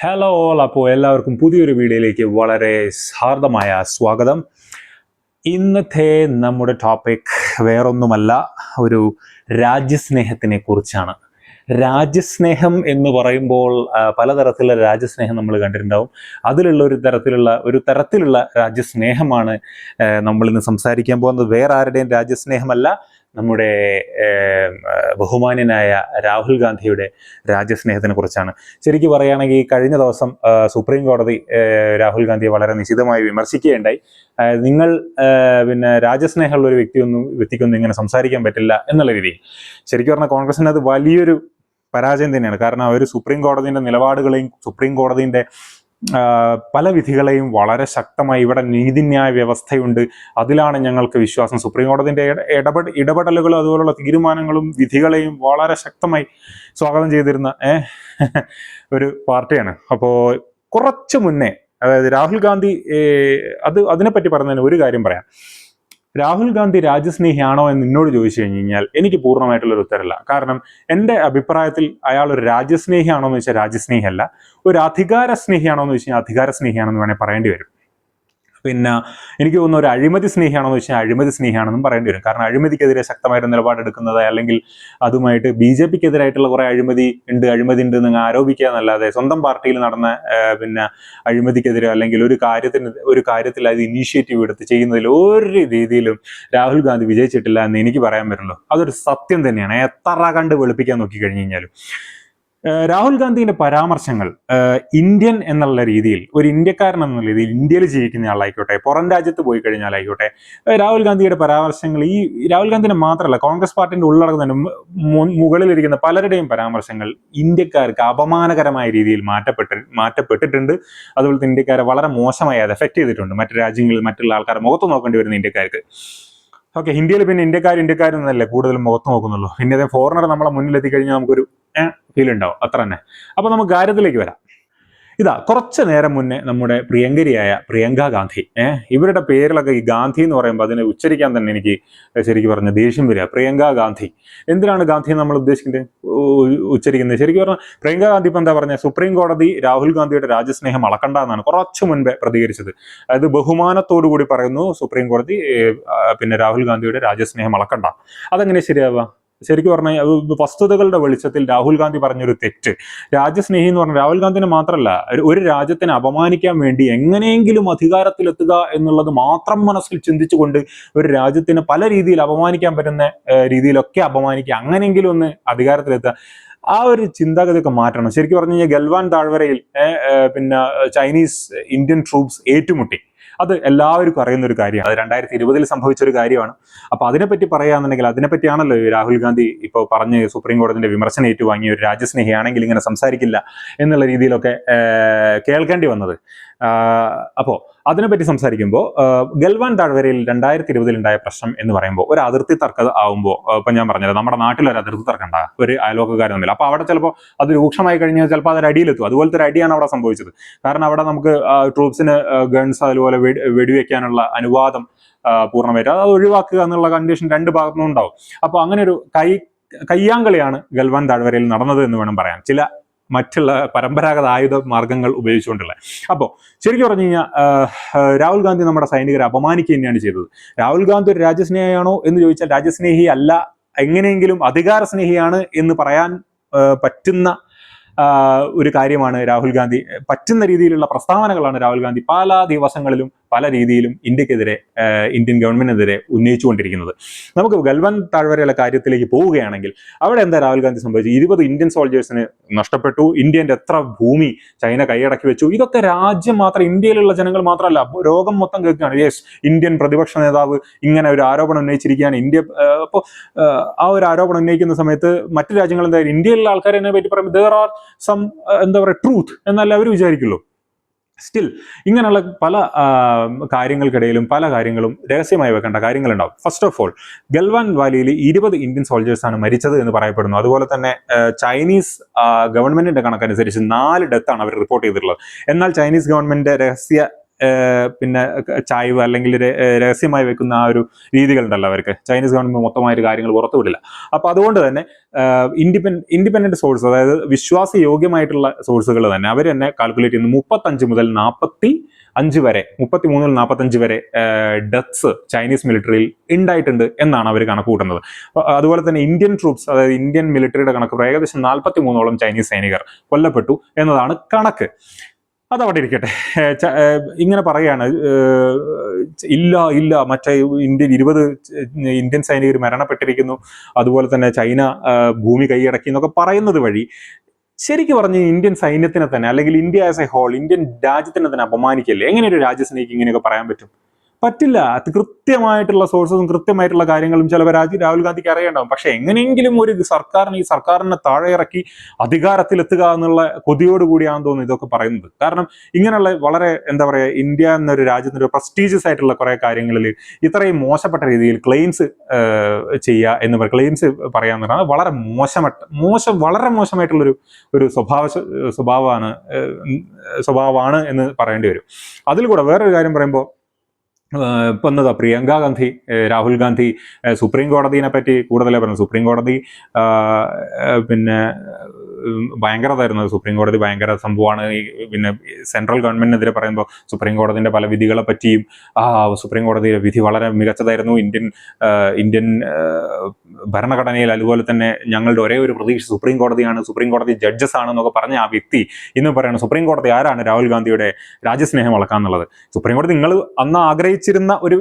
Hello all, അപ്പോൾ എല്ലാവർക്കും പുതിയൊരു വീഡിയോയിലേക്ക് വളരെ ഹാർദമായ സ്വാഗതം. ഇന്നത്തെ നമ്മുടെ ടോപ്പിക് വേറൊന്നുമല്ല, ഒരു രാജ്യസ്നേഹത്തിനെ കുറിച്ചാണ്. രാജ്യസ്നേഹം എന്ന് പറയുമ്പോൾ പലതരത്തിലുള്ള രാജ്യസ്നേഹം നമ്മൾ കണ്ടിട്ടുണ്ടാവും. അതിലുള്ള ഒരു തരത്തിലുള്ള രാജ്യസ്നേഹമാണ് നമ്മളിന്ന് സംസാരിക്കാൻ പോകുന്നത്. വേറെ ആരുടെയും രാജ്യസ്നേഹമല്ല, നമ്മുടെ ബഹുമാന്യനായ രാഹുൽ ഗാന്ധിയുടെ രാജ്യസ്നേഹത്തിനെ കുറിച്ചാണ്. ശരിക്കും പറയുകയാണെങ്കിൽ കഴിഞ്ഞ ദിവസം സുപ്രീം കോടതി രാഹുൽ ഗാന്ധിയെ വളരെ നിശിതമായി വിമർശിക്കുകയുണ്ടായി. നിങ്ങൾ രാജ്യസ്നേഹമുള്ള ഒരു വ്യക്തിക്കൊന്നും ഇങ്ങനെ സംസാരിക്കാൻ പറ്റില്ല എന്നുള്ള രീതിയിൽ. ശരിക്കും പറഞ്ഞാൽ കോൺഗ്രസിന് അത് വലിയൊരു പരാജയം തന്നെയാണ്. കാരണം അവർ സുപ്രീം കോടതിയുടെ നിലപാടുകളെയും സുപ്രീം കോടതിയുടെ പല വിധികളെയും വളരെ ശക്തമായി, ഇവിടെ നീതിന്യായ വ്യവസ്ഥയുണ്ട്, അതിലാണ് ഞങ്ങൾക്ക് വിശ്വാസം, സുപ്രീം കോടതിന്റെ ഇടപെടലുകളും അതുപോലുള്ള തീരുമാനങ്ങളും വിധികളെയും വളരെ ശക്തമായി സ്വാഗതം ചെയ്തിരുന്ന ഒരു പാർട്ടിയാണ്. അപ്പോൾ കുറച്ചു മുന്നേ, അതായത് രാഹുൽ ഗാന്ധി അതിനെപ്പറ്റി പറഞ്ഞതിന് ഒരു കാര്യം പറയാം. രാഹുൽ ഗാന്ധി രാജ്യസ്നേഹിയാണോ എന്ന് എന്നോട് ചോദിച്ചു കഴിഞ്ഞാൽ എനിക്ക് പൂർണ്ണമായിട്ടുള്ളൊരു ഉത്തരമില്ല. കാരണം എൻ്റെ അഭിപ്രായത്തിൽ അയാൾ ഒരു രാജ്യസ്നേഹിയാണോ എന്ന് വെച്ചാൽ രാജ്യസ്നേഹിയല്ല, ഒരു അധികാര സ്നേഹിയാണോ എന്ന് വെച്ചാൽ അധികാര സ്നേഹിയാണെന്ന് വേണേൽ പറയേണ്ടി വരും. പിന്നെ എനിക്ക് തോന്നുന്ന ഒരു അഴിമതി സ്നേഹിയാണെന്ന് വെച്ചാൽ അഴിമതി സ്നേഹിയാണെന്നും പറയേണ്ടി വരും. കാരണം അഴിമതിക്കെതിരെ ശക്തമായിട്ട് നിലപാടെടുക്കുന്നത്, അല്ലെങ്കിൽ അതുമായിട്ട് BJPക്കെതിരായിട്ടുള്ള കുറെ അഴിമതി ഉണ്ട് എന്ന് ആരോപിക്കുക എന്നല്ലാതെ സ്വന്തം പാർട്ടിയിൽ നടന്ന അഴിമതിക്കെതിരെ അല്ലെങ്കിൽ ഒരു കാര്യത്തിൽ അത് ഇനീഷ്യേറ്റീവ് എടുത്ത് ചെയ്യുന്നതിൽ ഒരു രീതിയിലും രാഹുൽ ഗാന്ധി വിജയിച്ചിട്ടില്ല എന്ന് എനിക്ക് പറയാൻ പറ്റുള്ളൂ. അതൊരു സത്യം തന്നെയാണ്, എത്ര കണ്ട് വെളുപ്പിക്കാൻ നോക്കി കഴിഞ്ഞു കഴിഞ്ഞാലും. രാഹുൽ ഗാന്ധിയുടെ പരാമർശങ്ങൾ ഇന്ത്യൻ എന്നുള്ള രീതിയിൽ, ഒരു ഇന്ത്യക്കാരൻ എന്നുള്ള രീതിയിൽ, ഇന്ത്യയിൽ ജീവിക്കുന്ന ആളായിക്കോട്ടെ, പുറം രാജ്യത്ത് പോയി കഴിഞ്ഞാലായിക്കോട്ടെ, രാഹുൽ ഗാന്ധിയുടെ പരാമർശങ്ങൾ, ഈ രാഹുൽ ഗാന്ധിനെ മാത്രമല്ല കോൺഗ്രസ് പാർട്ടിന്റെ ഉള്ളടക്കം തന്നെ മുകളിലിരിക്കുന്ന പലരുടെയും പരാമർശങ്ങൾ ഇന്ത്യക്കാർക്ക് അപമാനകരമായ രീതിയിൽ മാറ്റപ്പെട്ടിട്ടുണ്ട്. അതുപോലെ തന്നെ ഇന്ത്യക്കാരെ വളരെ മോശമായി അത് എഫക്ട് ചെയ്തിട്ടുണ്ട്. മറ്റു രാജ്യങ്ങളിൽ മറ്റുള്ള ആൾക്കാരെ മുഖത്ത് നോക്കേണ്ടി വരുന്ന ഇന്ത്യക്കാർക്ക്. ഓക്കെ, ഇന്ത്യയിൽ പിന്നെ ഇന്ത്യക്കാരെന്നല്ലേ കൂടുതലും മുഖത്ത് നോക്കുന്നുള്ളൂ. പിന്നെ അതേ ഫോറിനർ നമ്മളെ മുന്നിലെത്തി കഴിഞ്ഞാൽ നമുക്കൊരു ഫീൽ ഉണ്ടാവും, അത്ര തന്നെ. അപ്പൊ നമുക്ക് കാര്യത്തിലേക്ക് വരാം. കുറച്ചു നേരം മുന്നേ നമ്മുടെ പ്രിയങ്കരിയായ പ്രിയങ്ക ഗാന്ധി, ഇവരുടെ പേരിലൊക്കെ ഈ ഗാന്ധി എന്ന് പറയുമ്പോൾ അതിനെ ഉച്ചരിക്കാൻ തന്നെ എനിക്ക് ശരിക്കും പറഞ്ഞ ദേഷ്യം വരിക. പ്രിയങ്ക ഗാന്ധി, എന്തിനാണ് ഗാന്ധി നമ്മൾ ഉച്ചരിക്കുന്നത്? ശരിക്കും പറഞ്ഞാൽ പ്രിയങ്ക ഗാന്ധി ഇപ്പം എന്താ പറഞ്ഞത്? സുപ്രീം കോടതി രാഹുൽ ഗാന്ധിയുടെ രാജ്യസ്നേഹം അളക്കണ്ട എന്നാണ് കുറച്ചു മുൻപേ പ്രതികരിച്ചത്. അതായത് ബഹുമാനത്തോടു കൂടി പറയുന്നു സുപ്രീം കോടതി രാഹുൽ ഗാന്ധിയുടെ രാജ്യസ്നേഹം അളക്കണ്ട. അതെങ്ങനെ ശരിയാവുക? ശരിക്കും പറഞ്ഞാൽ വസ്തുതകളുടെ വെളിച്ചത്തിൽ രാഹുൽ ഗാന്ധി പറഞ്ഞൊരു തെറ്റ്. രാജ്യസ്നേഹി എന്ന് പറഞ്ഞാൽ രാഹുൽ ഗാന്ധിനെ മാത്രമല്ല, ഒരു രാജ്യത്തിനെ അപമാനിക്കാൻ വേണ്ടി എങ്ങനെയെങ്കിലും അധികാരത്തിലെത്തുക എന്നുള്ളത് മാത്രം മനസ്സിൽ ചിന്തിച്ചുകൊണ്ട് ഒരു രാജ്യത്തിന് പല രീതിയിൽ അപമാനിക്കാൻ പറ്റുന്ന രീതിയിലൊക്കെ അപമാനിക്കുക, അങ്ങനെയെങ്കിലും ഒന്ന് അധികാരത്തിലെത്തുക, ആ ഒരു ചിന്താഗതിയൊക്കെ മാറ്റണം. ശരിക്കും പറഞ്ഞു കഴിഞ്ഞാൽ ഗൽവാൻ താഴ്വരയിൽ ചൈനീസ് ഇന്ത്യൻ ട്രൂപ്സ് ഏറ്റുമുട്ടി. അത് എല്ലാവർക്കും അറിയുന്ന ഒരു കാര്യമാണ്. അത് 2020 സംഭവിച്ച ഒരു കാര്യമാണ്. അപ്പൊ അതിനെപ്പറ്റി പറയുകയാണെന്നുണ്ടെങ്കിൽ അതിനെപ്പറ്റിയാണല്ലോ രാഹുൽ ഗാന്ധി ഇപ്പോൾ പറഞ്ഞ് സുപ്രീം കോടതിന്റെ വിമർശനം ഏറ്റുവാങ്ങി ഒരു രാജ്യസ്നേഹിയാണെങ്കിൽ ഇങ്ങനെ സംസാരിക്കില്ല എന്നുള്ള രീതിയിലൊക്കെ കേൾക്കേണ്ടി വന്നത്. അപ്പോൾ അതിനെപ്പറ്റി സംസാരിക്കുമ്പോൾ ഗൽവാൻ താഴ്വരയിൽ 2020 ഉണ്ടായ പ്രശ്നം എന്ന് പറയുമ്പോൾ ഒരു അതിർത്തി തർക്കം ആവുമ്പോൾ, ഇപ്പൊ ഞാൻ പറഞ്ഞത് നമ്മുടെ നാട്ടിലൊരു അതിർത്തി തർക്കം ഉണ്ടാകും ഒരു അയൽവക്കക്കാരും തമ്മിൽ. അപ്പൊ അവിടെ ചിലപ്പോൾ അത് രൂക്ഷമായി കഴിഞ്ഞാൽ ചിലപ്പോൾ അതൊരു അടിയിലെത്തും. അതുപോലത്തെ ഒരു അടിയാണ് അവിടെ സംഭവിച്ചത്. കാരണം അവിടെ നമുക്ക് ട്രൂപ്സിന് ഗൺസ് അതുപോലെ വെടിവെക്കാനുള്ള അനുവാദം പൂർണ്ണമായിട്ട് അത് ഒഴിവാക്കുക എന്നുള്ള കണ്ടീഷൻ രണ്ട് ഭാഗത്തുനിന്നും ഉണ്ടാവും. അപ്പോൾ അങ്ങനെ ഒരു കയ്യാങ്കളിയാണ് ഗൽവാൻ താഴ്വരയിൽ നടന്നത് എന്ന് വേണം പറയാൻ, ചില മറ്റുള്ള പരമ്പരാഗത ആയുധ മാർഗങ്ങൾ ഉപയോഗിച്ചുകൊണ്ടുള്ള. അപ്പോൾ ശരിക്കും പറഞ്ഞു കഴിഞ്ഞാൽ രാഹുൽ ഗാന്ധി നമ്മുടെ സൈനികരെ അപമാനിക്കുക തന്നെയാണ് ചെയ്തത്. രാഹുൽ ഗാന്ധി ഒരു രാജ്യസ്നേഹിയാണോ എന്ന് ചോദിച്ചാൽ രാജ്യസ്നേഹി അല്ല, എങ്ങനെയെങ്കിലും അധികാര സ്നേഹിയാണ് എന്ന് പറയാൻ പറ്റുന്ന ഒരു കാര്യമാണ് രാഹുൽ ഗാന്ധി. പറ്റുന്ന രീതിയിലുള്ള പ്രസ്താവനകളാണ് രാഹുൽ ഗാന്ധി പല ദിവസങ്ങളിലും പല രീതിയിലും ഇന്ത്യക്കെതിരെ, ഇന്ത്യൻ ഗവൺമെന്റിനെതിരെ ഉന്നയിച്ചുകൊണ്ടിരിക്കുന്നത്. നമുക്ക് ഗൽവാൻ താഴ്വരയിലെ കാര്യത്തിലേക്ക് പോവുകയാണെങ്കിൽ അവിടെ എന്താ രാഹുൽ ഗാന്ധി സംഭവിച്ചു? 20 ഇന്ത്യൻ സോൾജേഴ്സിന് നഷ്ടപ്പെട്ടു. ഇന്ത്യന്റെ എത്ര ഭൂമി ചൈന കൈയടക്കി വെച്ചു. ഇതൊക്കെ രാജ്യം മാത്രം, ഇന്ത്യയിലുള്ള ജനങ്ങൾ മാത്രമല്ല, ലോകം മൊത്തം കേൾക്കുകയാണ്. യെസ്, ഇന്ത്യൻ പ്രതിപക്ഷ നേതാവ് ഇങ്ങനെ ഒരു ആരോപണം ഉന്നയിച്ചിരിക്കുകയാണ്. അപ്പോൾ ആ ഒരു ആരോപണം ഉന്നയിക്കുന്ന സമയത്ത് മറ്റു രാജ്യങ്ങൾ എന്തായാലും ഇന്ത്യയിലുള്ള ആൾക്കാരെ പറ്റി പറയുമ്പോൾ there are some ട്രൂത്ത് എന്നല്ല അവർ വിചാരിക്കുള്ളൂ. സ്റ്റിൽ ഇങ്ങനെയുള്ള പല കാര്യങ്ങൾക്കിടയിലും പല കാര്യങ്ങളും രഹസ്യമായി വെക്കേണ്ട കാര്യങ്ങളുണ്ടാവും. ഫസ്റ്റ് ഓഫ് ഓൾ, ഗൽവാൻ വാലിയിൽ 20 ഇന്ത്യൻ സോൾജേഴ്സാണ് മരിച്ചത് എന്ന് പറയപ്പെടുന്നു. അതുപോലെ തന്നെ ചൈനീസ് ഗവൺമെന്റിന്റെ കണക്കനുസരിച്ച് 4 ഡെത്താണ് അവർ റിപ്പോർട്ട് ചെയ്തിട്ടുള്ളത്. എന്നാൽ ചൈനീസ് ഗവൺമെന്റിന്റെ രഹസ്യ പിന്നെ ചായ്വ് അല്ലെങ്കിൽ രഹസ്യമായി വെക്കുന്ന ആ ഒരു രീതികളുണ്ടല്ലോ അവർക്ക്. ചൈനീസ് ഗവൺമെന്റ് മൊത്തമായിട്ട് കാര്യങ്ങൾ പുറത്തുവിടില്ല. അപ്പോൾ അതുകൊണ്ട് തന്നെ ഇൻഡിപെൻഡന്റ് സോഴ്സ്, അതായത് വിശ്വാസയോഗ്യമായിട്ടുള്ള സോഴ്സുകൾ തന്നെ അവർ തന്നെ കാൽക്കുലേറ്റ് ചെയ്യുന്നു 35 മുതൽ 45 വരെ, 33 മുതൽ 45 വരെ ഡെത്ത്സ് ചൈനീസ് മിലിറ്ററിയിൽ ഉണ്ടായിട്ടുണ്ട് എന്നാണ് അവർ കണക്ക് കൂട്ടുന്നത്. അതുപോലെ തന്നെ ഇന്ത്യൻ ട്രൂപ്സ്, അതായത് ഇന്ത്യൻ മിലിറ്ററിയുടെ കണക്ക് ഏകദേശം 43ഓളം ചൈനീസ് സൈനികർ കൊല്ലപ്പെട്ടു എന്നതാണ് കണക്ക്. അതവിടെ ഇരിക്കട്ടെ. ഇങ്ങനെ പറയാണ്, ഇല്ല മറ്റേ 20 ഇന്ത്യൻ സൈനികർ മരണപ്പെട്ടിരിക്കുന്നു, അതുപോലെ തന്നെ ചൈന ഭൂമി കൈയടക്കി എന്നൊക്കെ പറയുന്നത് വഴി ശരിക്കും പറഞ്ഞ് ഇന്ത്യൻ സൈന്യത്തിനെ തന്നെ, അല്ലെങ്കിൽ India as a whole, Indian രാജ്യത്തിനെ തന്നെ അപമാനിക്കല്ലേ? എങ്ങനെ ഒരു രാജ്യസ്നേഹിക്ക് ഇങ്ങനെയൊക്കെ പറയാൻ പറ്റില്ല. അത് കൃത്യമായിട്ടുള്ള സോഴ്സസും കൃത്യമായിട്ടുള്ള കാര്യങ്ങളും ചിലപ്പോൾ രാഹുൽ ഗാന്ധിക്ക് അറിയണ്ടാവും. പക്ഷെ എങ്ങനെയെങ്കിലും ഒരു ഈ സർക്കാരിനെ താഴെ ഇറക്കി അധികാരത്തിലെത്തുക എന്നുള്ള കൊതിയോടുകൂടിയാണെന്ന് തോന്നുന്നു ഇതൊക്കെ പറയുന്നത്. കാരണം ഇങ്ങനെയുള്ള വളരെ എന്താ പറയുക, ഇന്ത്യ എന്നൊരു രാജ്യത്തിൻ്റെ പ്രസ്റ്റീജിയസ് ആയിട്ടുള്ള കുറെ കാര്യങ്ങളിൽ ഇത്രയും മോശപ്പെട്ട രീതിയിൽ ക്ലെയിംസ് ചെയ്യുക എന്ന് പറയുക, ക്ലെയിംസ് പറയാന്ന് പറഞ്ഞാൽ വളരെ മോശമായിട്ടുള്ളൊരു സ്വഭാവമാണ് എന്ന് പറയേണ്ടി വരും. അതിൽ കൂടെ വേറൊരു കാര്യം പറയുമ്പോൾ, ഇപ്പൊ എന്നതാ പ്രിയങ്ക ഗാന്ധി, രാഹുൽ ഗാന്ധി സുപ്രീം കോടതിയെ പറ്റി കൂടുതലേ പറഞ്ഞു. സുപ്രീം കോടതി പിന്നെ ഭയങ്കരതായിരുന്നു. സുപ്രീം കോടതി ഭയങ്കര സംഭവമാണ്. പിന്നെ സെൻട്രൽ ഗവൺമെന്റിനെതിരെ പറയുമ്പോൾ സുപ്രീം കോടതിന്റെ പല വിധികളെ പറ്റിയും സുപ്രീം കോടതിയുടെ വിധി വളരെ മികച്ചതായിരുന്നു, ഇന്ത്യൻ ഭരണഘടനയിൽ അതുപോലെ തന്നെ ഞങ്ങളുടെ ഒരേ ഒരു പ്രതീക്ഷ സുപ്രീം കോടതിയാണ്, സുപ്രീം കോടതി ജഡ്ജസ് ആണെന്നൊക്കെ പറഞ്ഞ ആ വ്യക്തി ഇന്ന് പറയണം സുപ്രീം കോടതി ആരാണ് രാഹുൽ ഗാന്ധിയുടെ രാജ്യസ്നേഹം വളക്കാന്നുള്ളത്. സുപ്രീം കോടതി നിങ്ങൾ അന്ന് ആഗ്രഹിച്ചിരുന്ന ഒരു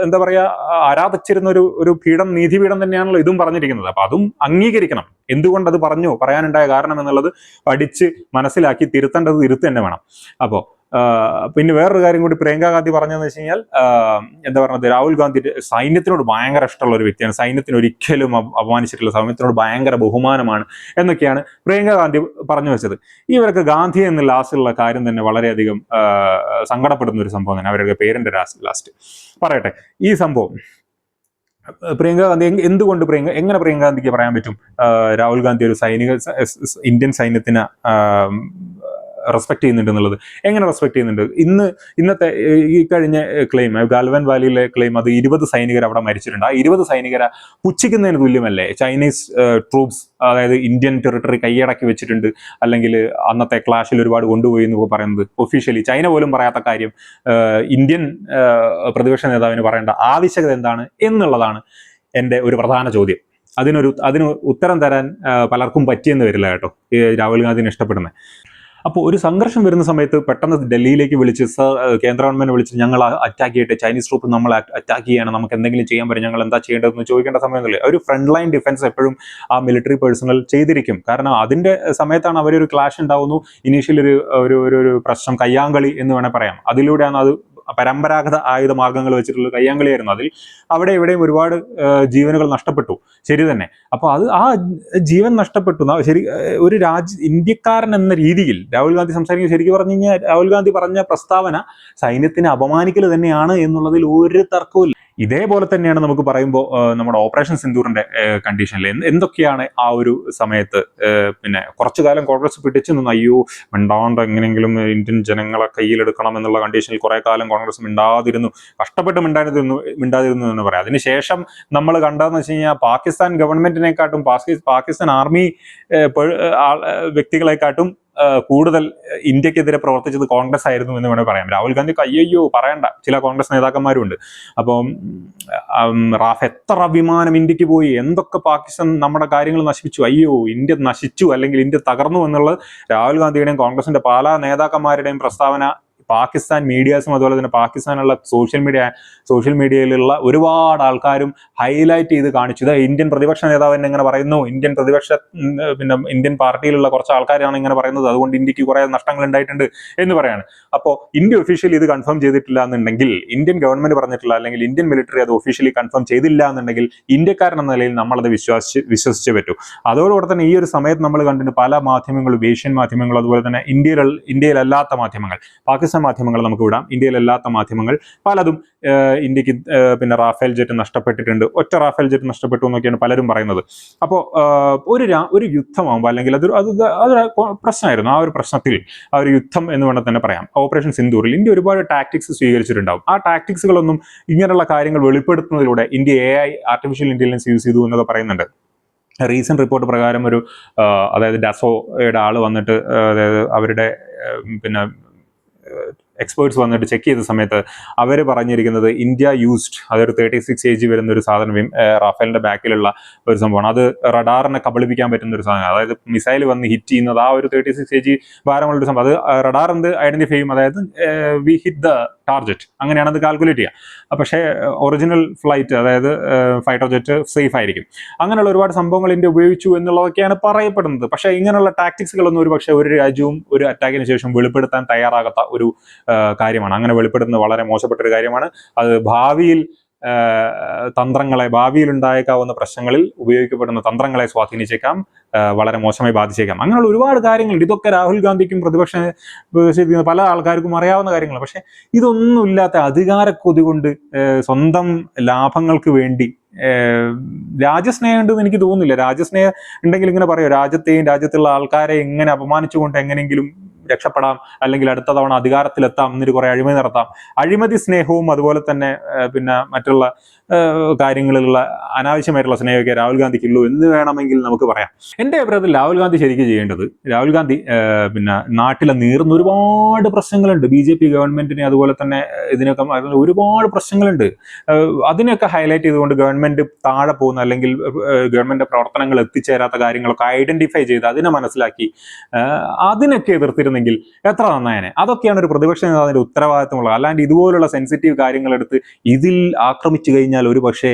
എന്താ പറയാ, ആരാധിച്ചിരുന്ന ഒരു നീതിപീഠം തന്നെയാണല്ലോ ഇതും പറഞ്ഞിരിക്കുന്നത്. അപ്പൊ അതും അംഗീകരിക്കണം. എന്തുകൊണ്ടത് പറയാനുണ്ടായ കാരണം എന്നുള്ളത് പഠിച്ച് മനസ്സിലാക്കി തിരുത്തേണ്ടത് തന്നെ വേണം. അപ്പോൾ പിന്നെ വേറൊരു കാര്യം കൂടി പ്രിയങ്ക ഗാന്ധി പറഞ്ഞതെന്ന് വെച്ച് കഴിഞ്ഞാൽ, എന്താ പറയുന്നത്, രാഹുൽ ഗാന്ധി സൈന്യത്തിനോട് ഭയങ്കര ഇഷ്ടമുള്ള ഒരു വ്യക്തിയാണ്, സൈന്യത്തിന് ഒരിക്കലും അപമാനിച്ചിട്ടില്ല, സൈന്യത്തിനോട് ഭയങ്കര ബഹുമാനമാണ് എന്നൊക്കെയാണ് പ്രിയങ്ക ഗാന്ധി പറഞ്ഞു വെച്ചത്. ഇവർക്ക് ഗാന്ധി എന്ന ലാസ്റ്റുള്ള കാര്യം തന്നെ വളരെയധികം സങ്കടപ്പെടുന്ന ഒരു സംഭവം തന്നെ. അവരുടെ പേരിന്റെ ലാസ്റ്റ് പറയട്ടെ, ഈ സംഭവം പ്രിയങ്ക ഗാന്ധി എന്തുകൊണ്ട് എങ്ങനെ പ്രിയങ്ക ഗാന്ധിക്ക് പറയാൻ പറ്റും രാഹുൽ ഗാന്ധി ഒരു ഇന്ത്യൻ സൈന്യത്തിന് റെസ്പെക്ട് ചെയ്യുന്നുണ്ട് എന്നുള്ളത്? എങ്ങനെ റെസ്പെക്ട് ചെയ്യുന്നുണ്ട്? ഇന്നത്തെ ഈ കഴിഞ്ഞ ക്ലെയിം, ഗാൽവൻ വാലിയിലെ ക്ലെയിം, അത് 20 സൈനികർ അവിടെ മരിച്ചിട്ടുണ്ട്. ആ 20 സൈനികരെ പുച്ഛിക്കുന്നതിന് തുല്യമല്ലേ ചൈനീസ് ട്രൂപ്സ്, അതായത് ഇന്ത്യൻ ടെറിട്ടറി കൈയടക്കി വെച്ചിട്ടുണ്ട്, അല്ലെങ്കിൽ അന്നത്തെ ക്ലാഷിൽ ഒരുപാട് കൊണ്ടുപോയി എന്ന് പറയുന്നത് ഒഫീഷ്യലി ചൈന പോലും പറയാത്ത കാര്യം ഇന്ത്യൻ പ്രതിപക്ഷ നേതാവിന് പറയേണ്ട ആവശ്യകത എന്താണ് എന്നുള്ളതാണ് എൻ്റെ ഒരു പ്രധാന ചോദ്യം. അതിന് ഉത്തരം തരാൻ പലർക്കും പറ്റിയെന്ന് വരില്ല കേട്ടോ, രാഹുൽ ഗാന്ധിനെ ഇഷ്ടപ്പെടുന്നത്. അപ്പോൾ ഒരു സംഘർഷം വരുന്ന സമയത്ത് പെട്ടെന്ന് ഡൽഹിയിലേക്ക് വിളിച്ച് കേന്ദ്ര ഗവൺമെന്റ് വിളിച്ച് ഞങ്ങൾ അറ്റാക്ക് ചെയ്യട്ടെ, ചൈനീസ് ട്രൂപ്പ് നമ്മൾ അറ്റാക്ക് ചെയ്യണം, നമുക്ക് എന്തെങ്കിലും ചെയ്യാൻ പറ്റും, ഞങ്ങൾ എന്താ ചെയ്യേണ്ടതെന്ന് ചോദിക്കേണ്ട സമയമൊന്നുമില്ല. ഒരു ഫ്രണ്ട് ലൈൻ ഡിഫൻസ് എപ്പോഴും ആ മിലിറ്ററി പേഴ്സണൽ ചെയ്തിരിക്കും. കാരണം അതിന്റെ സമയത്താണ് അവരൊരു ക്ലാഷ് ഉണ്ടാവുന്നു, ഇനീഷ്യൽ ഒരു പ്രശ്നം, കയ്യാങ്കളി എന്ന് വേണേൽ പറയാം. അതിലൂടെയാണ് അത് പരമ്പരാഗത ആയുധ മാർഗങ്ങൾ വെച്ചിട്ടുള്ള കയ്യാങ്കളിയായിരുന്നു. അതിൽ അവിടെ ഇവിടെയും ഒരുപാട് ജീവനുകൾ നഷ്ടപ്പെട്ടു, ശരി തന്നെ. അപ്പോൾ ആ ജീവൻ നഷ്ടപ്പെട്ടു. ശരി, ഒരു ഇന്ത്യക്കാരൻ എന്ന രീതിയിൽ രാഹുൽ ഗാന്ധി സംസാരിക്കുന്നത്, ശരിക്കും പറഞ്ഞു കഴിഞ്ഞാൽ രാഹുൽ ഗാന്ധി പറഞ്ഞ പ്രസ്താവന സൈന്യത്തിന് അപമാനിക്കൽ തന്നെയാണ് എന്നുള്ളതിൽ ഒരു തർക്കവും. ഇതേപോലെ തന്നെയാണ് നമുക്ക് പറയുമ്പോൾ നമ്മുടെ ഓപ്പറേഷൻ സിന്ദൂറിന്റെ കണ്ടീഷനിൽ എന്തൊക്കെയാണ് ആ ഒരു സമയത്ത്. പിന്നെ കുറച്ചു കാലം കോൺഗ്രസ് പിടിച്ചു നിന്ന്, അയ്യോ മിണ്ടാണ്ട് എങ്ങനെയെങ്കിലും ഇന്ത്യൻ ജനങ്ങളെ കയ്യിലെടുക്കണം എന്നുള്ള കണ്ടീഷനിൽ കുറെ കാലം കോൺഗ്രസ് കഷ്ടപ്പെട്ട് മിണ്ടാതിരുന്നു എന്ന് പറയാം. അതിനുശേഷം നമ്മൾ കണ്ടതെന്ന് വെച്ച് കഴിഞ്ഞാൽ പാകിസ്ഥാൻ ഗവൺമെന്റിനെക്കാട്ടും പാകിസ്ഥാൻ ആർമി വ്യക്തികളെക്കാട്ടും കൂടുതൽ ഇന്ത്യക്കെതിരെ പ്രവർത്തിച്ചത് കോൺഗ്രസ് ആയിരുന്നു എന്ന് വേണമെങ്കിൽ പറയാം. രാഹുൽ ഗാന്ധി അയ്യോ പറയണ്ട, ചില കോൺഗ്രസ് നേതാക്കന്മാരും ഉണ്ട്. അപ്പം എത്ര വിമാനം ഇന്ത്യക്ക് പോയി, എന്തൊക്കെ പാകിസ്ഥാൻ നമ്മുടെ കാര്യങ്ങൾ നശിപ്പിച്ചു, അയ്യോ ഇന്ത്യ നശിച്ചു അല്ലെങ്കിൽ ഇന്ത്യ തകർന്നു എന്നുള്ളത് രാഹുൽ ഗാന്ധിയുടെയും കോൺഗ്രസിന്റെ പല നേതാക്കന്മാരുടെയും പ്രസ്താവന പാകിസ്ഥാൻ മീഡിയാസും അതുപോലെ തന്നെ പാകിസ്ഥാനുള്ള സോഷ്യൽ മീഡിയയിലുള്ള ഒരുപാട് ആൾക്കാരും ഹൈലൈറ്റ് ചെയ്ത് കാണിച്ചു. ഇത് ഇന്ത്യൻ പ്രതിപക്ഷ നേതാവ് തന്നെ ഇങ്ങനെ പറയുന്നു, ഇന്ത്യൻ പാർട്ടിയിലുള്ള കുറച്ച് ആൾക്കാരാണ് ഇങ്ങനെ പറയുന്നത്, അതുകൊണ്ട് ഇന്ത്യക്ക് കുറെ നഷ്ടങ്ങൾ ഉണ്ടായിട്ടുണ്ട് എന്ന് പറയാണ്. അപ്പോൾ ഇന്ത്യ ഒഫീഷ്യലി ഇത് കൺഫേം ചെയ്തിട്ടില്ല എന്നുണ്ടെങ്കിൽ, ഇന്ത്യൻ ഗവൺമെന്റ് പറഞ്ഞിട്ടില്ല അല്ലെങ്കിൽ ഇന്ത്യൻ മിലിറ്ററി അത് ഒഫീഷ്യലി കൺഫേം ചെയ്തില്ല എന്നുണ്ടെങ്കിൽ ഇന്ത്യക്കാരൻ എന്ന നിലയിൽ നമ്മളത് വിശ്വസിച്ചേ പറ്റൂ. അതോടുകൂടെ തന്നെ ഈ ഒരു സമയത്ത് നമ്മൾ കണ്ടിട്ട് പല മാധ്യമങ്ങളും, ഏഷ്യൻ മാധ്യമങ്ങളും അതുപോലെ തന്നെ ഇന്ത്യയിലല്ലാത്ത മാധ്യമങ്ങൾ, പാകിസ്ഥാൻ മാധ്യമങ്ങൾ നമുക്ക് വിടാം, ഇന്ത്യയിലല്ലാത്ത മാധ്യമങ്ങൾ പലതും ഇന്ത്യക്ക് പിന്നെ റാഫേൽ ജെറ്റ് നഷ്ടപ്പെട്ടിട്ടുണ്ട്, ഒറ്റ റാഫേൽ ജെറ്റ് നഷ്ടപ്പെട്ടു എന്നൊക്കെയാണ് പലരും പറയുന്നത്. അപ്പോൾ ഒരു യുദ്ധമാകുമ്പോൾ അല്ലെങ്കിൽ അതൊരു പ്രശ്നമായിരുന്നു. ആ ഒരു പ്രശ്നത്തിൽ ആ ഒരു യുദ്ധം എന്ന് വേണം തന്നെ പറയാം. ഓപ്പറേഷൻ സിന്ദൂറിൽ ഇന്ത്യ ഒരുപാട് ടാക്ടിക്സ് സ്വീകരിച്ചിട്ടുണ്ടാവും. ആ ടാക്ടിക്സുകളൊന്നും ഇങ്ങനെയുള്ള കാര്യങ്ങൾ വെളിപ്പെടുത്തുന്നതിലൂടെ India AI artificial intelligence use ചെയ്തു എന്നൊക്കെ പറയുന്നുണ്ട്. റീസെന്റ് റിപ്പോർട്ട് പ്രകാരം അതായത് ഡസോയുടെ ആള് വന്നിട്ട് അതായത് അവരുടെ പിന്നെ എക്സ്പേർട്സ് വന്നിട്ട് ചെക്ക് ചെയ്ത സമയത്ത് അവർ പറഞ്ഞിരിക്കുന്നത് ഇന്ത്യ യൂസ്ഡ് അതൊരു 36 AG വരുന്ന ഒരു സാധനം റാഫേലിന്റെ ബാക്കിലുള്ള ഒരു സംഭവമാണ്. അത് റഡാറിനെ കബളിപ്പിക്കാൻ പറ്റുന്ന ഒരു സാധനം. അതായത് മിസൈൽ വന്ന് ഹിറ്റ് ചെയ്യുന്നത് ആ ഒരു 36 AG ഭാരമുള്ള ഒരു സംഭവം. അത് റഡാർ എന്ത് ഐഡന്റിഫൈ ചെയ്യും, അതായത് വി ഹിറ്റ് ദ ടാർഗറ്റ്, അങ്ങനെയാണ് അത് കാൽക്കുലേറ്റ് ചെയ്യുക. പക്ഷേ ഒറിജിനൽ ഫ്ലൈറ്റ് അതായത് ഫൈറ്റർ ജെറ്റ് സേഫ് ആയിരിക്കും. അങ്ങനെയുള്ള ഒരുപാട് സംഭവങ്ങൾ ഇന്ത്യ ഉപയോഗിച്ചു എന്നുള്ളതൊക്കെയാണ് പറയപ്പെടുന്നത്. പക്ഷേ ഇങ്ങനെയുള്ള ടാക്ടിക്സുകളൊന്നും ഒരു രാജ്യവും ഒരു അറ്റാക്കിന് ശേഷം വെളിപ്പെടുത്താൻ തയ്യാറാകാത്ത ഒരു കാര്യമാണ്. അങ്ങനെ വെളിപ്പെടുത്തുന്നത് വളരെ മോശപ്പെട്ട ഒരു കാര്യമാണ്. അത് ഭാവിയിൽ ഭാവിയിൽ ഉണ്ടായേക്കാവുന്ന പ്രശ്നങ്ങളിൽ ഉപയോഗിക്കപ്പെടുന്ന തന്ത്രങ്ങളെ സ്വാധീനിച്ചേക്കാം, വളരെ മോശമായി ബാധിച്ചേക്കാം. അങ്ങനെയുള്ള ഒരുപാട് കാര്യങ്ങളുണ്ട്. ഇതൊക്കെ രാഹുൽ ഗാന്ധിക്കും പ്രതിപക്ഷം പല ആൾക്കാർക്കും അറിയാവുന്ന കാര്യങ്ങളാണ്. പക്ഷെ ഇതൊന്നുമില്ലാത്ത അധികാരക്കൊതി കൊണ്ട് സ്വന്തം ലാഭങ്ങൾക്ക് വേണ്ടി രാജ്യസ്നേഹം ഉണ്ടെന്ന് എനിക്ക് തോന്നുന്നില്ല. രാജ്യസ്നേഹം ഉണ്ടെങ്കിൽ ഇങ്ങനെ പറയോ, രാജ്യത്തുള്ള ആൾക്കാരെ എങ്ങനെ അപമാനിച്ചുകൊണ്ട് എങ്ങനെയെങ്കിലും രക്ഷപ്പെടാം, അല്ലെങ്കിൽ അടുത്ത തവണ അധികാരത്തിലെത്താം, എന്നിട്ട് കുറെ അഴിമതി നടത്താം. അഴിമതി സ്നേഹവും അതുപോലെ തന്നെ പിന്നെ മറ്റുള്ള കാര്യങ്ങളിലുള്ള അനാവശ്യമായിട്ടുള്ള സ്നേഹമൊക്കെ രാഹുൽ ഗാന്ധിക്കുള്ളൂ എന്ന് വേണമെങ്കിൽ നമുക്ക് പറയാം. എൻ്റെ അഭിപ്രായത്തിൽ രാഹുൽ ഗാന്ധി ശരിക്കും ചെയ്യേണ്ടത്, രാഹുൽ ഗാന്ധി പിന്നെ നാട്ടിലെ നീറുന്ന ഒരുപാട് പ്രശ്നങ്ങളുണ്ട്. BJP ഗവൺമെന്റിനെ അതുപോലെ തന്നെ ഇതിനൊക്കെ ഒരുപാട് പ്രശ്നങ്ങളുണ്ട്. അതിനെയൊക്കെ ഹൈലൈറ്റ് ചെയ്തുകൊണ്ട് ഗവൺമെന്റ് താഴെ പോകുന്ന അല്ലെങ്കിൽ ഗവൺമെന്റ് പ്രവർത്തനങ്ങൾ എത്തിച്ചേരാത്ത കാര്യങ്ങളൊക്കെ ഐഡന്റിഫൈ ചെയ്ത് അതിനെ മനസ്സിലാക്കി അതിനൊക്കെ എതിർത്തിരുന്നെങ്കിൽ എത്ര നന്നായനെ. അതൊക്കെയാണ് ഒരു പ്രതിപക്ഷ നേതാവിന്റെ ഉത്തരവാദിത്തമുള്ളത്. അല്ലാണ്ട് ഇതുപോലുള്ള സെൻസിറ്റീവ് കാര്യങ്ങളെടുത്ത് ഇതിൽ ആക്രമിച്ചു കഴിഞ്ഞാൽ ഒരു പക്ഷേ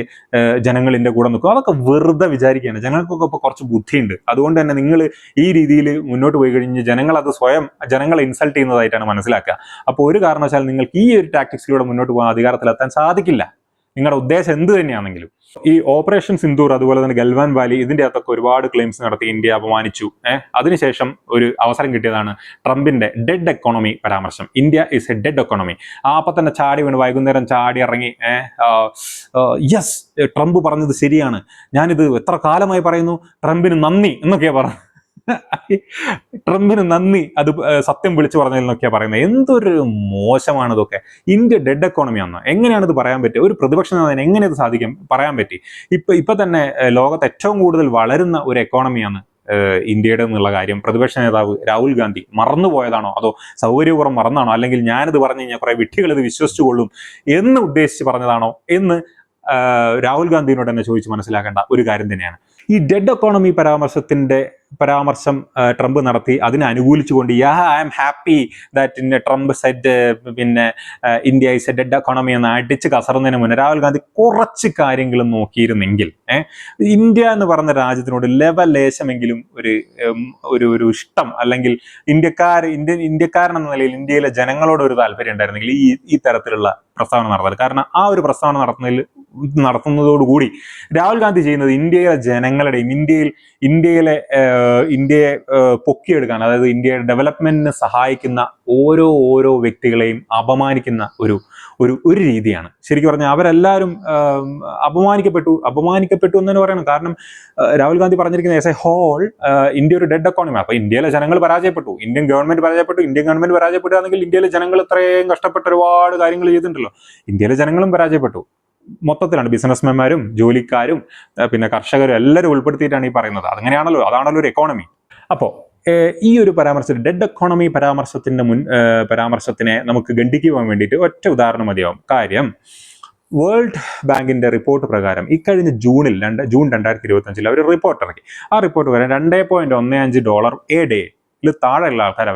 ജനങ്ങൾ ഇതിന്റെ കൂടെ നിൽക്കും. അതൊക്കെ വെറുതെ വിചാരിക്കുകയാണ്. ജനങ്ങൾക്കൊക്കെ ഇപ്പോൾ കുറച്ച് ബുദ്ധിയുണ്ട്. അതുകൊണ്ട് തന്നെ നിങ്ങൾ ഈ രീതിയിൽ മുന്നോട്ട് പോയി കഴിഞ്ഞ് ജനങ്ങളെ ഇൻസൾട്ട് ചെയ്യുന്നതായിട്ടാണ് മനസ്സിലാക്കുക. അപ്പോൾ ഒരു കാരണവശാലും നിങ്ങൾക്ക് ഈ ഒരു ടാക്ടിക്സിലൂടെ മുന്നോട്ട് പോകാൻ അധികാരത്തിലെത്താൻ സാധിക്കില്ല, നിങ്ങളുടെ ഉദ്ദേശം എന്ത് തന്നെയാണെങ്കിലും. ഈ ഓപ്പറേഷൻ സിന്ദൂർ അതുപോലെ തന്നെ ഗൽവാൻ വാലി ഇതിന്റെ അകത്തൊക്കെ ഒരുപാട് ക്ലെയിംസ് നടത്തി ഇന്ത്യ അപമാനിച്ചു. അതിനുശേഷം ഒരു അവസരം കിട്ടിയതാണ് ട്രംപിന്റെ ഡെഡ് എക്കോണമി പരാമർശം. India is a dead economy. അപ്പൊ തന്നെ ചാടി വീണ് വൈകുന്നേരം ചാടി ഇറങ്ങി യെസ് ട്രംപ് പറഞ്ഞത് ശരിയാണ്, ഞാനിത് എത്ര കാലമായി പറയുന്നു, ട്രംപിന് നന്ദി എന്നൊക്കെയാ പറഞ്ഞു. ട്രംപിന് നന്ദി, അത് സത്യം വിളിച്ചു പറഞ്ഞതിൽ പറയുന്നത്. എന്തൊരു മോശമാണ് ഇതൊക്കെ. ഇന്ത്യ ഡെഡ് എക്കോണമി ആണെന്ന് എങ്ങനെയാണ് ഇത് പറയാൻ പറ്റുക? ഒരു പ്രതിപക്ഷ നേതാവിന് എങ്ങനെ ഇത് പറയാൻ പറ്റി? ഇപ്പൊ തന്നെ ലോകത്ത് ഏറ്റവും കൂടുതൽ വളരുന്ന ഒരു എക്കോണമിയാണ് ഇന്ത്യയുടെ എന്നുള്ള കാര്യം പ്രതിപക്ഷ നേതാവ് രാഹുൽ ഗാന്ധി മറന്നുപോയതാണോ, അതോ സൗകര്യപൂർവ്വം മറന്നാണോ, അല്ലെങ്കിൽ ഞാനിത് പറഞ്ഞു കഴിഞ്ഞാൽ കുറെ വിഡ്ഢികൾ ഇത് വിശ്വസിച്ചുകൊള്ളും എന്ന് ഉദ്ദേശിച്ച് പറഞ്ഞതാണോ എന്ന് രാഹുൽ ഗാന്ധിയോട് തന്നെ ചോദിച്ച് മനസ്സിലാക്കേണ്ട ഒരു കാര്യം തന്നെയാണ്. ഈ ഡെഡ് എക്കോണമി പരാമർശം ട്രംപ് നടത്തി അതിനെ അനുകൂലിച്ചുകൊണ്ട് I am happy that Trump said പിന്നെ India is a dead economy എന്ന് അടിച്ച് കസറുന്നതിന് മുന്നേ രാഹുൽ ഗാന്ധി കുറച്ച് കാര്യങ്ങളും നോക്കിയിരുന്നെങ്കിൽ ഇന്ത്യ എന്ന് പറഞ്ഞ രാജ്യത്തിനോട് ലേശമെങ്കിലും ഒരു ഇഷ്ടം, അല്ലെങ്കിൽ ഇന്ത്യക്കാരൻ എന്ന നിലയിൽ ഇന്ത്യയിലെ ജനങ്ങളോട് ഒരു താല്പര്യം ഉണ്ടായിരുന്നെങ്കിൽ ഈ തരത്തിലുള്ള പ്രസ്താവന നടന്നത്. കാരണം ആ ഒരു പ്രസ്താവന നടത്തുന്നതോടുകൂടി രാഹുൽ ഗാന്ധി ചെയ്യുന്നത് ഇന്ത്യയിലെ ജനങ്ങളുടെയും ഇന്ത്യയെ പൊക്കിയെടുക്കാൻ, അതായത് ഇന്ത്യയുടെ ഡെവലപ്മെന്റിന് സഹായിക്കുന്ന ഓരോ വ്യക്തികളെയും അപമാനിക്കുന്ന ഒരു രീതിയാണ്. ശരിക്കും പറഞ്ഞാൽ അവരെല്ലാവരും അപമാനിക്കപ്പെട്ടു എന്ന് തന്നെ പറയണം. കാരണം രാഹുൽ ഗാന്ധി പറഞ്ഞിരിക്കുന്നത് ആസ് എ ഹോൾ ഇന്ത്യ ഒരു ഡെഡ് എക്കോണമി. അപ്പൊ ഇന്ത്യയിലെ ജനങ്ങൾ പരാജയപ്പെട്ടു, ഇന്ത്യൻ ഗവൺമെന്റ് പരാജയപ്പെടുകയാണെങ്കിൽ ഇന്ത്യയിലെ ജനങ്ങൾ ഇത്രയും കഷ്ടപ്പെട്ട് ഒരുപാട് കാര്യങ്ങൾ ചെയ്തിട്ടുണ്ടല്ലോ, ഇന്ത്യയിലെ ജനങ്ങളും പരാജയപ്പെട്ടു. മൊത്തത്തിലാണ് ബിസിനസ്മാൻമാരും ജോലിക്കാരും പിന്നെ കർഷകരും എല്ലാവരും ഉൾപ്പെടുത്തിയിട്ടാണ് ഈ പറയുന്നത്. അതാണല്ലോ ഒരു എക്കോണമി. അപ്പോൾ ഈ ഒരു ഡെഡ് എക്കോണമി പരാമർശത്തിനെ നമുക്ക് ഖണ്ഡിക്കുവാൻ വേണ്ടിയിട്ട് ഒറ്റ ഉദാഹരണം മതിയാവും. കാര്യം വേൾഡ് ബാങ്കിന്റെ റിപ്പോർട്ട് പ്രകാരം ഇക്കഴിഞ്ഞ ജൂൺ 2025 അവർ റിപ്പോർട്ട് ഇറക്കി. ആ റിപ്പോർട്ട് പ്രകാരം $2.15 എ ഡേയിൽ താഴെയുള്ള ആൾക്കാർ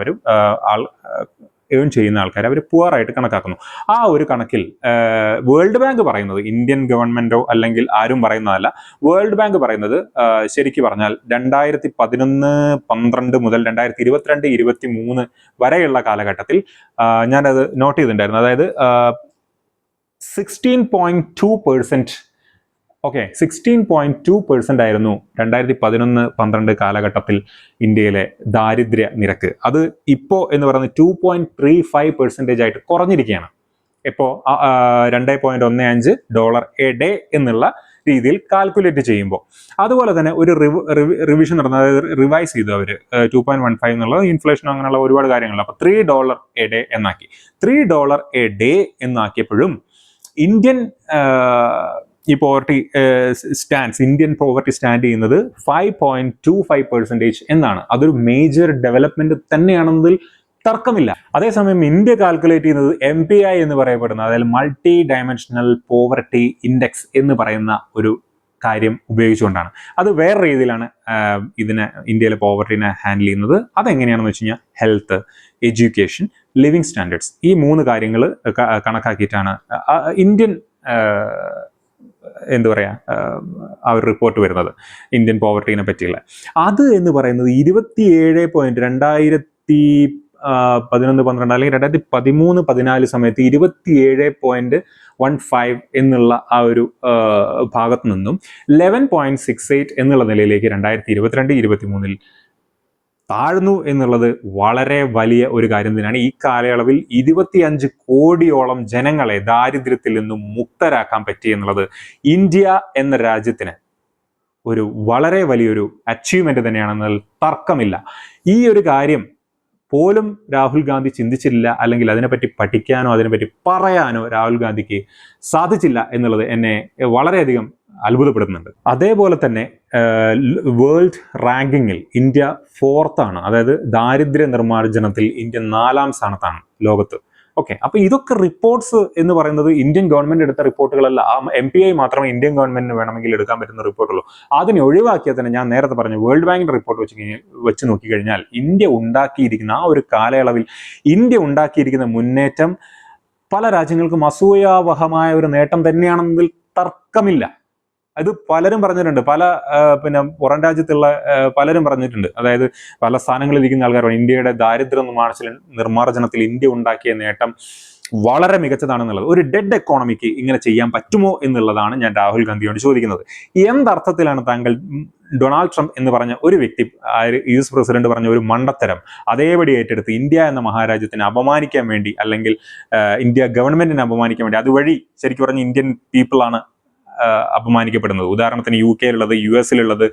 ഏൺ ചെയ്യുന്ന ആൾക്കാർ അവർ പുവറായിട്ട് കണക്കാക്കുന്നു. ആ ഒരു കണക്കിൽ വേൾഡ് ബാങ്ക് പറയുന്നത്, ഇന്ത്യൻ ഗവൺമെന്റോ അല്ലെങ്കിൽ ആരും പറയുന്നതല്ല, വേൾഡ് ബാങ്ക് പറയുന്നത് ശരിക്കും പറഞ്ഞാൽ 2011-12 മുതൽ 2022-23 വരെയുള്ള കാലഘട്ടത്തിൽ ഞാനത് നോട്ട് ചെയ്തിട്ടുണ്ടായിരുന്നു. അതായത് 16.2% ഓക്കെ, 16.2% ആയിരുന്നു 2011-12 കാലഘട്ടത്തിൽ ഇന്ത്യയിലെ ദാരിദ്ര്യ നിരക്ക്. അത് ഇപ്പോൾ എന്ന് പറയുന്നത് 2.35% ആയിട്ട് കുറഞ്ഞിരിക്കുകയാണ്. ഇപ്പോൾ $2.15 എ ഡേ എന്നുള്ള രീതിയിൽ കാൽക്കുലേറ്റ് ചെയ്യുമ്പോൾ. അതുപോലെ തന്നെ ഒരു റിവിഷൻ നടന്നു, അതായത് റിവൈസ് ചെയ്തു അവർ 2.15 എന്നുള്ളത് ഇൻഫ്ലേഷൻ അങ്ങനെയുള്ള ഒരുപാട് കാര്യങ്ങൾ. അപ്പോൾ $3 എ ഡേ എന്നാക്കി. $3 എ ഡേ എന്നാക്കിയപ്പോഴും ഇന്ത്യൻ ഇന്ത്യൻ പോവർട്ടി സ്റ്റാൻഡ് ചെയ്യുന്നത് 5.25% എന്നാണ്. അതൊരു മേജർ ഡെവലപ്മെന്റ് തന്നെയാണെന്നതിൽ തർക്കമില്ല. അതേസമയം ഇന്ത്യ കാൽക്കുലേറ്റ് ചെയ്യുന്നത് MPI എന്ന് പറയപ്പെടുന്ന, അതായത് മൾട്ടി ഡയമെൻഷണൽ പോവർട്ടി ഇൻഡെക്സ് എന്ന് പറയുന്ന ഒരു കാര്യം ഉപയോഗിച്ചുകൊണ്ടാണ്. അത് വേറെ രീതിയിലാണ് ഇന്ത്യയിലെ പോവർട്ടിനെ ഹാൻഡിൽ ചെയ്യുന്നത്. അതെങ്ങനെയാണെന്ന് വെച്ച് കഴിഞ്ഞാൽ ഹെൽത്ത്, എഡ്യൂക്കേഷൻ, ലിവിങ് സ്റ്റാൻഡേർഡ്സ്, ഈ 3 കാര്യങ്ങൾ കണക്കാക്കിയിട്ടാണ് ഇന്ത്യൻ എന്താ പറയുക ആ ഒരു റിപ്പോർട്ട് വരുന്നത്, ഇന്ത്യൻ പോവർട്ടീനെ പറ്റിയുള്ള. അത് എന്ന് പറയുന്നത് 2011-12 അല്ലെങ്കിൽ 2013-14 സമയത്ത് 27.15 എന്നുള്ള ആ ഒരു ഭാഗത്തു നിന്നും 11.68 എന്നുള്ള നിലയിലേക്ക് 2022-23 താഴ്ന്നു എന്നുള്ളത് വളരെ വലിയ ഒരു കാര്യം തന്നെയാണ്. ഈ കാലയളവിൽ 25 കോടിയോളം ജനങ്ങളെ ദാരിദ്ര്യത്തിൽ നിന്നും മുക്തരാക്കാൻ പറ്റി എന്നുള്ളത് ഇന്ത്യ എന്ന രാജ്യത്തിന് ഒരു വളരെ വലിയൊരു അച്ചീവ്മെന്റ് തന്നെയാണെന്നതിൽ തർക്കമില്ല. ഈ ഒരു കാര്യം പോലും രാഹുൽ ഗാന്ധി ചിന്തിച്ചില്ല, അല്ലെങ്കിൽ അതിനെപ്പറ്റി പഠിക്കാനോ അതിനെപ്പറ്റി പറയാനോ രാഹുൽ ഗാന്ധിക്ക് സാധിച്ചില്ല എന്നുള്ളത് എന്നെ വളരെയധികം അത്ഭുതപ്പെടുത്തുന്നുണ്ട്. അതേപോലെ തന്നെ വേൾഡ് റാങ്കിങ്ങിൽ ഇന്ത്യ 4th ആണ്. അതായത് ദാരിദ്ര്യ നിർമ്മാർജ്ജനത്തിൽ ഇന്ത്യ 4ാം സ്ഥാനത്താണ് ലോകത്ത്. ഓക്കെ, അപ്പൊ ഇതൊക്കെ റിപ്പോർട്ട്സ് എന്ന് പറയുന്നത് ഇന്ത്യൻ ഗവൺമെന്റ് എടുത്ത റിപ്പോർട്ടുകളല്ല. MPI മാത്രമേ ഇന്ത്യൻ ഗവൺമെന്റിന് വേണമെങ്കിൽ എടുക്കാൻ പറ്റുന്ന റിപ്പോർട്ടുള്ളൂ. അതിനെ ഒഴിവാക്കിയാൽ തന്നെ ഞാൻ നേരത്തെ പറഞ്ഞു വേൾഡ് ബാങ്കിന്റെ റിപ്പോർട്ട് വെച്ച് നോക്കിക്കഴിഞ്ഞാൽ ഇന്ത്യ ഉണ്ടാക്കിയിരിക്കുന്ന ആ ഒരു കാലയളവിൽ ഇന്ത്യ ഉണ്ടാക്കിയിരിക്കുന്ന മുന്നേറ്റം പല രാജ്യങ്ങൾക്കും അസൂയാവഹമായ ഒരു നേട്ടം തന്നെയാണെന്നതിൽ തർക്കമില്ല. അത് പലരും പറഞ്ഞിട്ടുണ്ട്, പുറം രാജ്യത്തുള്ള പലരും പറഞ്ഞിട്ടുണ്ട്. അതായത് പല സ്ഥാനങ്ങളിൽ ഇരിക്കുന്ന ആൾക്കാർ ഇന്ത്യയുടെ ദാരിദ്ര്യ നിർമ്മാർജ്ജനത്തിൽ ഇന്ത്യ ഉണ്ടാക്കിയ നേട്ടം വളരെ മികച്ചതാണെന്നുള്ളത്. ഒരു ഡെഡ് എക്കോണമിക്ക് ഇങ്ങനെ ചെയ്യാൻ പറ്റുമോ എന്നുള്ളതാണ് ഞാൻ രാഹുൽ ഗാന്ധിയോട് ചോദിക്കുന്നത്. എന്തർത്ഥത്തിലാണ് താങ്കൾ ഡൊണാൾഡ് ട്രംപ് എന്ന് പറഞ്ഞ ഒരു വ്യക്തി, US പ്രസിഡന്റ് പറഞ്ഞ ഒരു മണ്ടത്തരം അതേപടി ഏറ്റെടുത്ത് ഇന്ത്യ എന്ന മഹാരാജ്യത്തിനെ അപമാനിക്കാൻ വേണ്ടി, അല്ലെങ്കിൽ ഇന്ത്യ ഗവൺമെന്റിനെ അപമാനിക്കാൻ വേണ്ടി, അതുവഴി ശരിക്കും പറഞ്ഞ ഇന്ത്യൻ പീപ്പിളാണ് അപമാനിക്കപ്പെടുന്നത്. ഉദാഹരണത്തിന് UK-യിലുള്ളത്, US-ലുള്ളത്,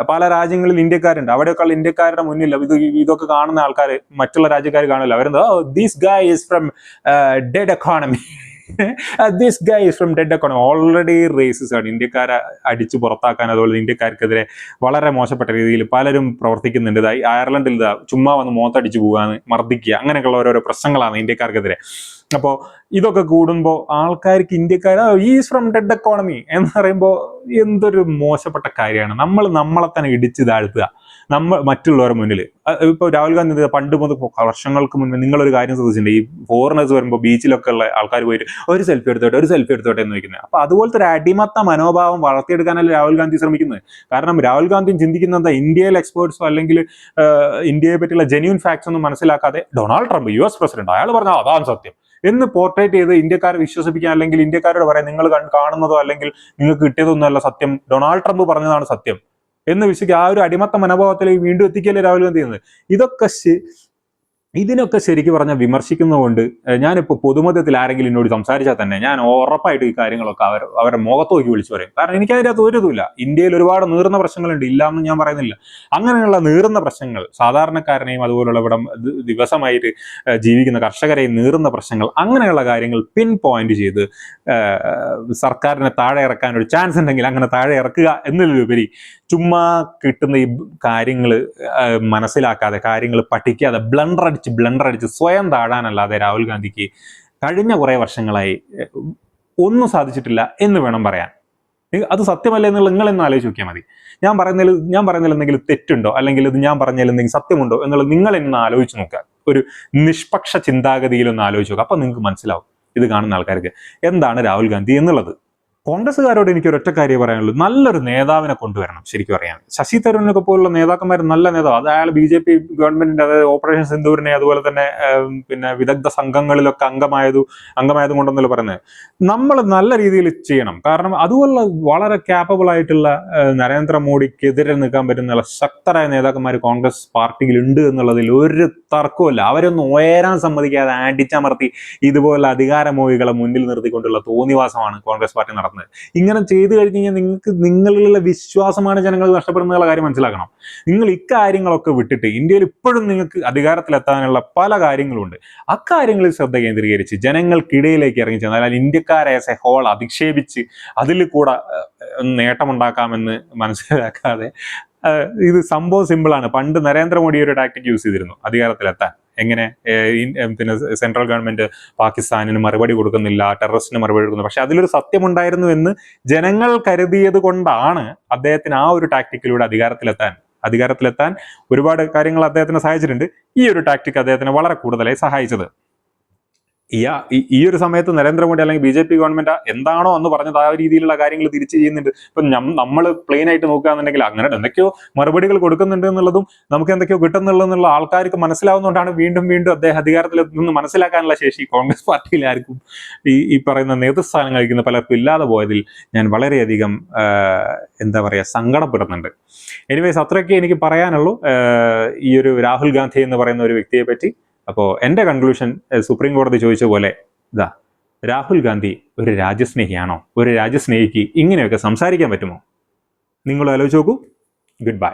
പല രാജ്യങ്ങളിൽ ഇന്ത്യക്കാരുണ്ട്. അവിടെയൊക്കെയുള്ള ഇന്ത്യക്കാരുടെ മുന്നിൽ ഇതൊക്കെ കാണുന്ന ആൾക്കാർ, മറ്റുള്ള രാജ്യക്കാർ കാണില്ല. അവരെന്താ, this guy is from dead economy, this guy is from dead economy. Already racists ആണ്. ഇന്ത്യക്കാരെ അടിച്ചു പുറത്താക്കാൻ, അതുപോലെ ഇന്ത്യക്കാർക്കെതിരെ വളരെ മോശപ്പെട്ട രീതിയിൽ പലരും പ്രവർത്തിക്കുന്നുണ്ട്. അയർലൻഡിൽ ചുമ്മാ വന്ന് മോത്തടിച്ചു പോകാന്ന്, മർദ്ദിക്കുക, അങ്ങനെയൊക്കെയുള്ള ഓരോരോ പ്രശ്നങ്ങളാണ് ഇന്ത്യക്കാർക്കെതിരെ. അപ്പോൾ ഇതൊക്കെ കൂടുമ്പോൾ ആൾക്കാർക്ക് ഈസ് ഫ്രം ഡെഡ് എക്കോണമി എന്ന് പറയുമ്പോൾ എന്തൊരു മോശപ്പെട്ട കാര്യമാണ്. നമ്മളെ തന്നെ ഇടിച്ചു താഴ്ത്തുക മറ്റുള്ളവരുടെ മുന്നിൽ. ഇപ്പോൾ രാഹുൽ ഗാന്ധി പണ്ട് മുതൽ വർഷങ്ങൾക്ക് മുൻപ് നിങ്ങളൊരു കാര്യം ശ്രദ്ധിച്ചിട്ടുണ്ട്, ഈ ഫോറിനേഴ്സ് വരുമ്പോൾ ബീച്ചിലൊക്കെ ഉള്ള ആൾക്കാർ പോയിട്ട് ഒരു സെൽഫി എടുത്തോട്ടെ എന്ന് വയ്ക്കുന്നത്. അപ്പൊ അതുപോലത്തെ ഒരു അടിമത്ത മനോഭാവം വളർത്തിയെടുക്കാനല്ല രാഹുൽ ഗാന്ധി ശ്രമിക്കുന്നത്. കാരണം രാഹുൽ ഗാന്ധി ചിന്തിക്കുന്നത് ഇന്ത്യയിൽ എക്സ്പേർട്സോ അല്ലെങ്കിൽ ഇന്ത്യയെ പറ്റിയുള്ള ജെന്യൂൻ ഫാക്ട്സ് ഒന്നും മനസ്സിലാക്കാതെ ഡൊണാൾഡ് ട്രംപ് US പ്രസിഡന്റ് അയാൾ പറഞ്ഞാൽ അതാണ് സത്യം എന്ന് പോർട്രേറ്റ് ചെയ്ത് ഇന്ത്യക്കാരെ വിശ്വസിപ്പിക്കാൻ, അല്ലെങ്കിൽ ഇന്ത്യക്കാരോട് പറയാം നിങ്ങൾ കാണുന്നതോ അല്ലെങ്കിൽ നിങ്ങൾക്ക് കിട്ടിയതൊന്നുമല്ല സത്യം, ഡൊണാൾഡ് ട്രംപ് പറഞ്ഞതാണ് സത്യം എന്ന് വിശ്വസിക്കുക. ആ ഒരു അടിമത്ത മനോഭാവത്തിലേക്ക് വീണ്ടും എത്തിക്കല്ലേ രാഹുൽ ഗാന്ധി ചെയ്യുന്നത്. ഇതിനൊക്കെ ശരിക്കും പറഞ്ഞാൽ വിമർശിക്കുന്നതുകൊണ്ട് ഞാനിപ്പോൾ പൊതുമധ്യത്തിൽ ആരെങ്കിലും എന്നോട് സംസാരിച്ചാൽ തന്നെ ഞാൻ ഉറപ്പായിട്ട് ഈ കാര്യങ്ങളൊക്കെ അവരുടെ മുഖത്ത് നോക്കി വിളിച്ചു പറയും. കാരണം എനിക്കതിനകത്ത് ഒരു ഇതുമില്ല. ഇന്ത്യയിൽ ഒരുപാട് നീറുന്ന പ്രശ്നങ്ങളുണ്ട്, ഇല്ലാന്ന് ഞാൻ പറയുന്നില്ല. അങ്ങനെയുള്ള നീറുന്ന പ്രശ്നങ്ങൾ, സാധാരണക്കാരനെയും അതുപോലുള്ള ഇവിടെ ദിവസമായിട്ട് ജീവിക്കുന്ന കർഷകരെയും നീറുന്ന പ്രശ്നങ്ങൾ, അങ്ങനെയുള്ള കാര്യങ്ങൾ പിൻ പോയിന്റ് ചെയ്ത് സർക്കാരിനെ താഴെ ഇറക്കാൻ ഒരു ചാൻസ് ഉണ്ടെങ്കിൽ അങ്ങനെ താഴെ ഇറക്കുക എന്നതിലുപരി ചുമ്മാ കിട്ടുന്ന ഈ കാര്യങ്ങൾ മനസ്സിലാക്കാതെ, കാര്യങ്ങൾ പഠിക്കാതെ ബ്ലണ്ടർ അടിച്ച് സ്വയം താഴാനല്ലാതെ രാഹുൽ ഗാന്ധിക്ക് കഴിഞ്ഞ കുറെ വർഷങ്ങളായി ഒന്നും സാധിച്ചിട്ടില്ല എന്ന് വേണം പറയാൻ. അത് സത്യമല്ല എന്നുള്ള നിങ്ങളെന്ന് ആലോചിച്ച് നോക്കിയാൽ മതി. ഞാൻ പറയുന്നതിൽ എന്തെങ്കിലും തെറ്റുണ്ടോ, അല്ലെങ്കിൽ ഇത് ഞാൻ പറഞ്ഞതിൽ എന്തെങ്കിലും സത്യമുണ്ടോ എന്നുള്ളത് നിങ്ങൾ എന്ന് ആലോചിച്ച് നോക്കുക. ഒരു നിഷ്പക്ഷ ചിന്താഗതിയിലൊന്ന് ആലോചിച്ച് നോക്കുക. അപ്പൊ നിങ്ങൾക്ക് മനസ്സിലാവും ഇത് കാണുന്ന ആൾക്കാർക്ക് എന്താണ് രാഹുൽ ഗാന്ധി എന്നുള്ളത്. കോൺഗ്രസ്സുകാരോട് എനിക്ക് ഒരൊറ്റ കാര്യം പറയാനുള്ളൂ, നല്ലൊരു നേതാവിനെ കൊണ്ടുവരണം. ശരിക്കും പറയാൻ ശശി തരൂരിനൊക്കെ പോലുള്ള നേതാക്കന്മാർ നല്ല നേതാവ്, അത് അയാൾ BJP ഗവൺമെന്റിന്റെ, അതായത് ഓപ്പറേഷൻ സിന്ദൂരിനെ അതുപോലെ തന്നെ പിന്നെ വിദഗ്ധ സംഘങ്ങളിലൊക്കെ അംഗമായത് കൊണ്ടെന്നല്ല പറയുന്നത്. നമ്മൾ നല്ല രീതിയിൽ ചെയ്യണം. കാരണം അതുപോലെ വളരെ ക്യാപ്പബിൾ ആയിട്ടുള്ള നരേന്ദ്രമോദിക്കെതിരെ നിൽക്കാൻ പറ്റുന്ന ശക്തരായ നേതാക്കന്മാർ കോൺഗ്രസ് പാർട്ടിയിൽ ഉണ്ട് എന്നുള്ളതിൽ ഒരു തർക്കവുമില്ല. അവരൊന്നും ഉയരാൻ സമ്മതിക്കാതെ അടിച്ചമർത്തി ഇതുപോലെ അധികാരമോഹികളെ മുന്നിൽ നിർത്തിക്കൊണ്ടുള്ള തോന്നിവാസമാണ് കോൺഗ്രസ് പാർട്ടി നടത്തുന്നത്. ഇങ്ങനെ ചെയ്തു കഴിഞ്ഞ് കഴിഞ്ഞാൽ നിങ്ങളിലുള്ള വിശ്വാസമാണ് ജനങ്ങൾ നഷ്ടപ്പെടുന്നുള്ള കാര്യം മനസ്സിലാക്കണം. നിങ്ങൾ ഇക്കാര്യങ്ങളൊക്കെ വിട്ടിട്ട് ഇന്ത്യയിൽ ഇപ്പോഴും നിങ്ങൾക്ക് അധികാരത്തിലെത്താനുള്ള പല കാര്യങ്ങളുണ്ട്. അക്കാര്യങ്ങളിൽ ശ്രദ്ധ കേന്ദ്രീകരിച്ച് ജനങ്ങൾക്കിടയിലേക്ക് ഇറങ്ങി ചെന്നാൽ, അല്ലെങ്കിൽ ഇന്ത്യക്കാരെ ആസ് എ ഹോൾ അധിക്ഷേപിച്ച് അതിൽ കൂടെ നേട്ടമുണ്ടാക്കാമെന്ന് മനസ്സിലാക്കാതെ, ഇത് സംഭവം സിമ്പിളാണ്. പണ്ട് നരേന്ദ്രമോദി ഒരു ടാക്ടിക് യൂസ് ചെയ്തിരുന്നു അധികാരത്തിലെത്താൻ. എങ്ങനെ പിന്നെ സെൻട്രൽ ഗവൺമെന്റ് പാകിസ്ഥാനിന് മറുപടി കൊടുക്കുന്നില്ല, ടെററിസ്റ്റിന് മറുപടി കൊടുക്കുന്നു. പക്ഷെ അതിലൊരു സത്യമുണ്ടായിരുന്നു എന്ന് ജനങ്ങൾ കരുതിയത് കൊണ്ടാണ് അദ്ദേഹത്തിന് ആ ഒരു ടാക്ടിക്കിലൂടെ അധികാരത്തിലെത്താൻ ഒരുപാട് കാര്യങ്ങൾ അദ്ദേഹത്തിന് സഹായിച്ചിട്ടുണ്ട്. ഈ ഒരു ടാക്ടിക് അദ്ദേഹത്തിന് വളരെ കൂടുതലായി സഹായിച്ചത്. ഈ ഒരു സമയത്ത് നരേന്ദ്രമോദി അല്ലെങ്കിൽ BJP ഗവൺമെന്റ് എന്താണോ എന്ന് പറഞ്ഞത് ആ രീതിയിലുള്ള കാര്യങ്ങൾ തിരിച്ചു ചെയ്യുന്നുണ്ട്. ഇപ്പൊ നമ്മൾ പ്ലെയിൻ ആയിട്ട് നോക്കുകയാണെന്നുണ്ടെങ്കിൽ അങ്ങനെ എന്തൊക്കെയോ മറുപടികൾ കൊടുക്കുന്നുണ്ട് എന്നുള്ളതും നമുക്ക് എന്തൊക്കെയോ കിട്ടുന്നുള്ളതെന്നുള്ള ആൾക്കാർക്ക് മനസ്സിലാവുന്നതുകൊണ്ടാണ് വീണ്ടും അദ്ദേഹം അധികാരത്തിലെത്തുന്നത് മനസ്സിലാക്കാനുള്ള ശേഷി കോൺഗ്രസ് പാർട്ടിയിൽ ആർക്കും ഈ പറയുന്ന നേതൃസ്ഥാനം കഴിക്കുന്ന പലർക്കും ഇല്ലാതെ പോയതിൽ ഞാൻ വളരെയധികം എന്താ പറയുക സങ്കടപ്പെടുന്നുണ്ട്. എനിവേസ് അത്രയൊക്കെ എനിക്ക് പറയാനുള്ളൂ ഈ ഒരു രാഹുൽ ഗാന്ധി എന്ന് പറയുന്ന ഒരു വ്യക്തിയെ പറ്റി. അപ്പോൾ എൻ്റെ കൺക്ലൂഷൻ സുപ്രീം കോടതി ചോദിച്ച പോലെ, രാഹുൽ ഗാന്ധി ഒരു രാജ്യസ്നേഹിയാണോ? ഒരു രാജ്യസ്നേഹിക്ക് ഇങ്ങനെയൊക്കെ സംസാരിക്കാൻ പറ്റുമോ? നിങ്ങൾ ആലോചിച്ച് നോക്കൂ. Good bye.